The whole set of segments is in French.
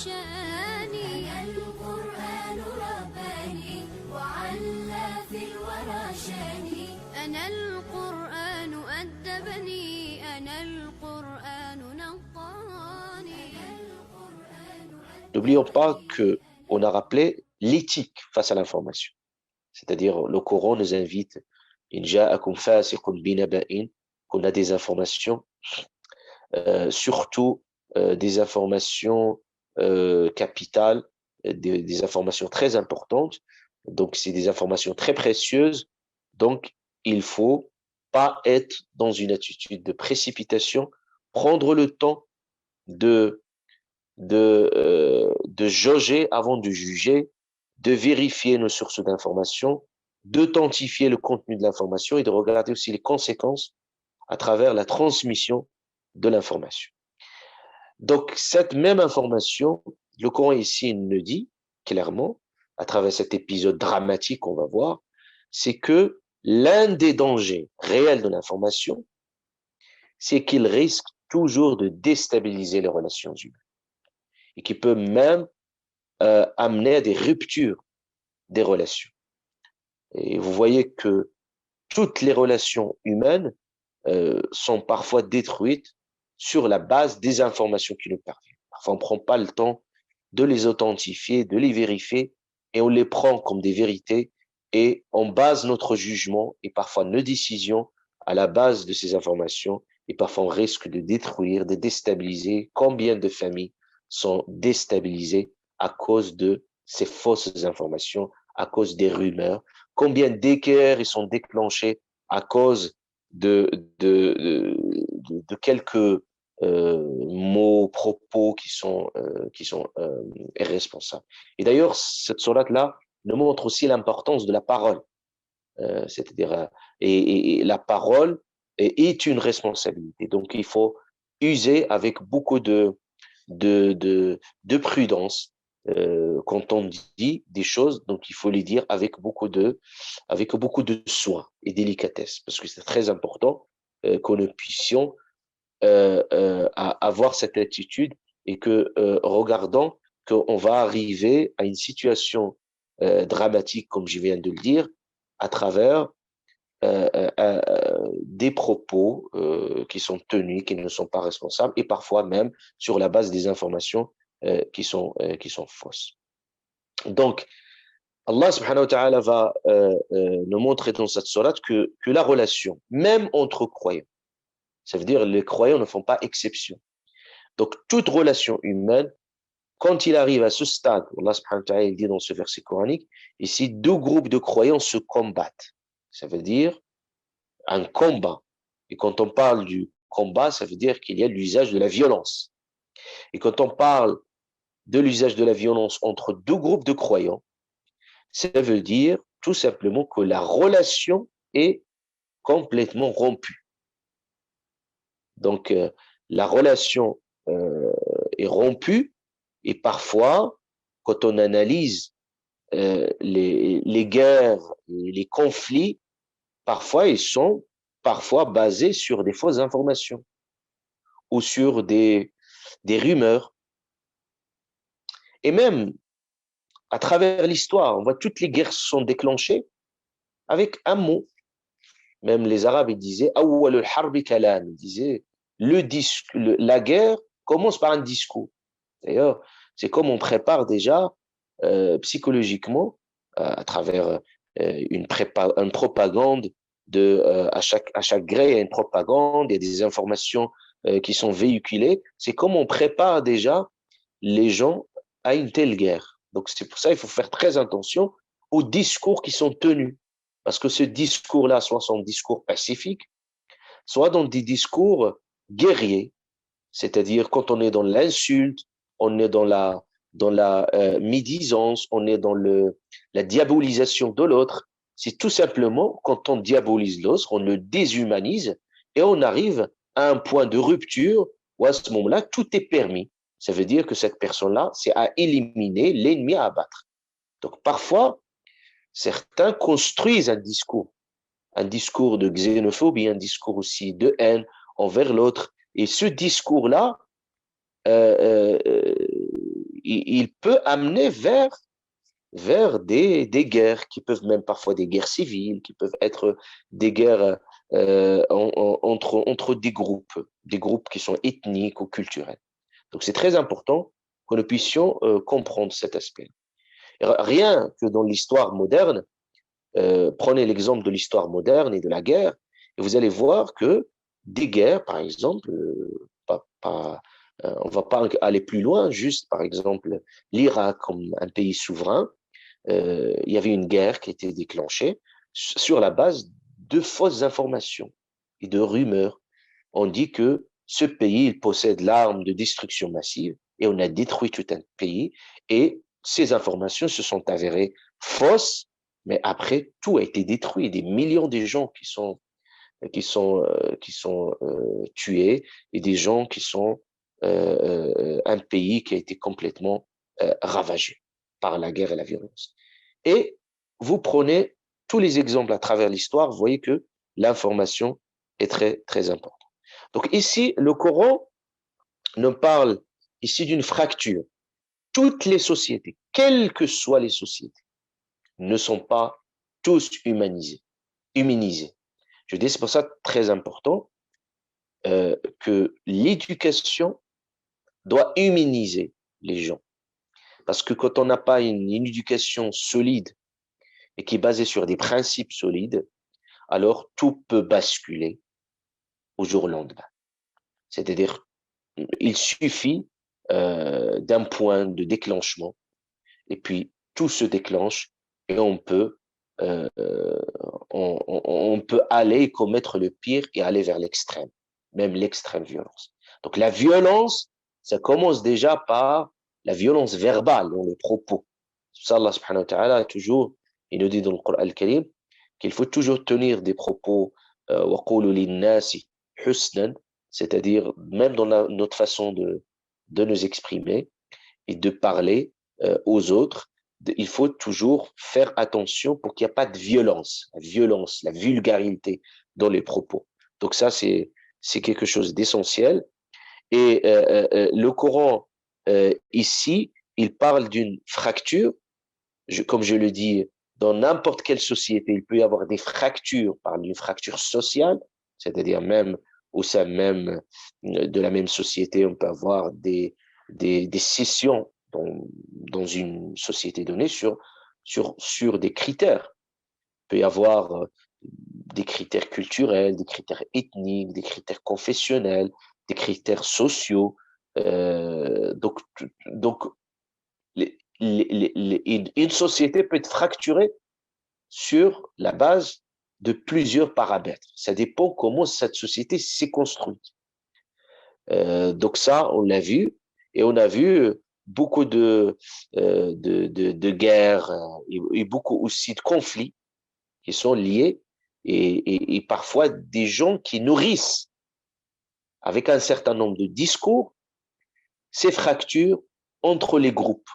شاني. أنا القرآن رباني وعلى في الورى شاني. أنا القرآن أدبني. أنا القرآن نقاني. N'oublions pas qu'on a rappelé l'éthique face à l'information. C'est-à-dire, le Coran nous invite, in ja'akum fasiqun binaba'in, qu'on a des informations, surtout des informations capitales, des informations très importantes. Donc, c'est des informations très précieuses. Donc, il faut pas être dans une attitude de précipitation, prendre le temps de jauger avant de juger, de vérifier nos sources d'information, d'authentifier le contenu de l'information et de regarder aussi les conséquences à travers la transmission de l'information. Donc, cette même information, le Coran ici nous dit clairement, à travers cet épisode dramatique qu'on va voir, c'est que l'un des dangers réels de l'information, c'est qu'il risque toujours de déstabiliser les relations humaines et qui peut même amener à des ruptures des relations. Et vous voyez que toutes les relations humaines sont parfois détruites sur la base des informations qui nous parviennent. Parfois, on ne prend pas le temps de les authentifier, de les vérifier, et on les prend comme des vérités, et on base notre jugement et parfois nos décisions à la base de ces informations, et parfois on risque de détruire, de déstabiliser. Combien de familles sont déstabilisées à cause de ces fausses informations, à cause des rumeurs? Combien d'équerres ils sont déclenchés à cause de quelques mots, propos qui sont irresponsables. Et d'ailleurs, cette sourate-là nous montre aussi l'importance de la parole. C'est-à-dire, et la parole est une responsabilité. Donc, il faut user avec beaucoup de prudence quand on dit des choses. Donc, il faut les dire avec beaucoup de soin et délicatesse, parce que c'est très important que nous puissions avoir cette attitude et que, regardant qu'on va arriver à une situation dramatique, comme je viens de le dire, à travers des propos qui sont tenus, qui ne sont pas responsables, et parfois même sur la base des informations qui sont fausses. Donc, Allah subhanahu wa ta'ala va nous montrer dans cette sourate que la relation, même entre croyants, ça veut dire les croyants ne font pas exception. Donc, toute relation humaine, quand il arrive à ce stade, Allah subhanahu wa ta'ala il dit dans ce verset coranique, ici, deux groupes de croyants se combattent. Ça veut dire un combat. Et quand on parle du combat, ça veut dire qu'il y a l'usage de la violence. Et quand on parle de l'usage de la violence entre deux groupes de croyants, ça veut dire tout simplement que la relation est complètement rompue. Donc, la relation est rompue et parfois, quand on analyse les guerres, les conflits, parfois ils sont basés sur des fausses informations ou sur des rumeurs. Et même à travers l'histoire, on voit toutes les guerres sont déclenchées avec un mot. Même les Arabes, ils disaient awwalul harbi kalam, ils disaient la guerre commence par un discours. D'ailleurs, c'est comme on prépare déjà psychologiquement à travers une propagande à chaque gré, il y a une propagande, il y a des informations qui sont véhiculées. C'est comme on prépare déjà les gens à une telle guerre. Donc, c'est pour ça qu'il faut faire très attention aux discours qui sont tenus. Parce que ce discours-là, soit son discours pacifique, soit dans des discours guerriers. C'est-à-dire, quand on est dans l'insulte, on est dans la médisance, on est dans la diabolisation de l'autre. C'est tout simplement, quand on diabolise l'autre, on le déshumanise et on arrive à un point de rupture où à ce moment-là, tout est permis. Ça veut dire que cette personne-là, c'est à éliminer l'ennemi à abattre. Donc, parfois, certains construisent un discours de xénophobie, un discours aussi de haine envers l'autre. Et ce discours-là, il il peut amener vers des guerres qui peuvent même parfois des guerres civiles, qui peuvent être des guerres entre des groupes qui sont ethniques ou culturels. Donc c'est très important que nous puissions comprendre cet aspect. Rien que dans l'histoire moderne, prenez l'exemple de l'histoire moderne et de la guerre, et vous allez voir que des guerres, par exemple, on ne va pas aller plus loin, juste par exemple l'Irak comme un pays souverain, il y avait une guerre qui était déclenchée sur la base de fausses informations et de rumeurs. On dit que ce pays, il possède l'arme de destruction massive et on a détruit tout un pays et ces informations se sont avérées fausses, mais après, tout a été détruit. Des millions de gens qui sont tués et des gens qui sont un pays qui a été complètement ravagé par la guerre et la violence. Et vous prenez tous les exemples à travers l'histoire, vous voyez que l'information est très, très importante. Donc ici, le Coran nous parle ici d'une fracture. Toutes les sociétés, quelles que soient les sociétés, ne sont pas tous humanisés. Je dis, c'est pour ça très important que l'éducation doit humaniser les gens. Parce que quand on n'a pas une éducation solide et qui est basée sur des principes solides, alors tout peut basculer au jour au lendemain. C'est-à-dire, il suffit d'un point de déclenchement et puis tout se déclenche et on peut aller commettre le pire et aller vers l'extrême, même l'extrême violence. Donc la violence, ça commence déjà par la violence verbale dans les propos. Ça, Allah subhanahu wa ta'ala toujours, il nous dit dans le Coran al-Karim qu'il faut toujours tenir des propos وَقُولُوا لِلنَّاسِ حُسْنًا, c'est-à-dire même dans notre façon de nous exprimer et de parler aux autres, il faut toujours faire attention pour qu'il n'y ait pas de violence, la vulgarité dans les propos. Donc ça, c'est quelque chose d'essentiel. Et le Coran, ici, il parle d'une fracture. Comme je le dis, dans n'importe quelle société, il peut y avoir des fractures, on parle d'une fracture sociale, c'est-à-dire même au sein même de la même société, on peut avoir des scissions dans une société donnée sur des critères. Il peut y avoir des critères culturels, des critères ethniques, des critères confessionnels, des critères sociaux. Donc une société peut être fracturée sur la base de plusieurs paramètres. Ça dépend comment cette société s'est construite. Donc ça, on l'a vu, et on a vu beaucoup de guerres et beaucoup aussi de conflits qui sont liés et parfois des gens qui nourrissent avec un certain nombre de discours ces fractures entre les groupes.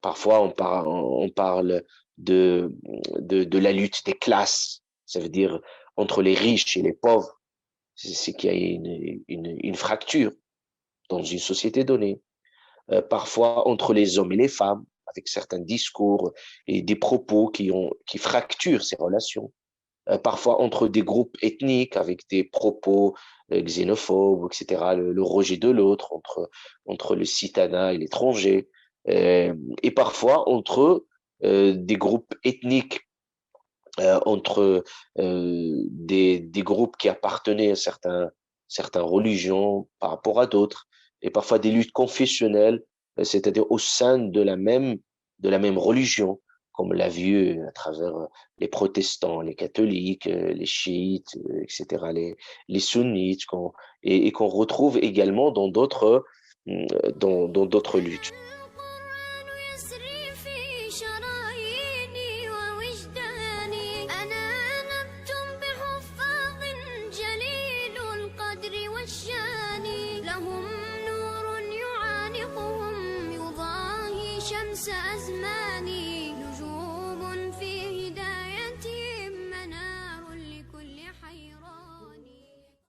Parfois, on parle de la lutte des classes, ça veut dire entre les riches et les pauvres. C'est qu'il y a une fracture dans une société donnée. Parfois, entre les hommes et les femmes, avec certains discours et des propos qui fracturent ces relations. Parfois, entre des groupes ethniques, avec des propos xénophobes, etc., le rejet de l'autre, entre le citadin et l'étranger. Et parfois, entre des groupes ethniques, entre des groupes qui appartenaient à certaines religions par rapport à d'autres, et parfois des luttes confessionnelles, c'est-à-dire au sein de la même religion, comme on l'a vu à travers les protestants, les catholiques, les chiites, etc., les sunnites, et qu'on retrouve également dans d'autres luttes.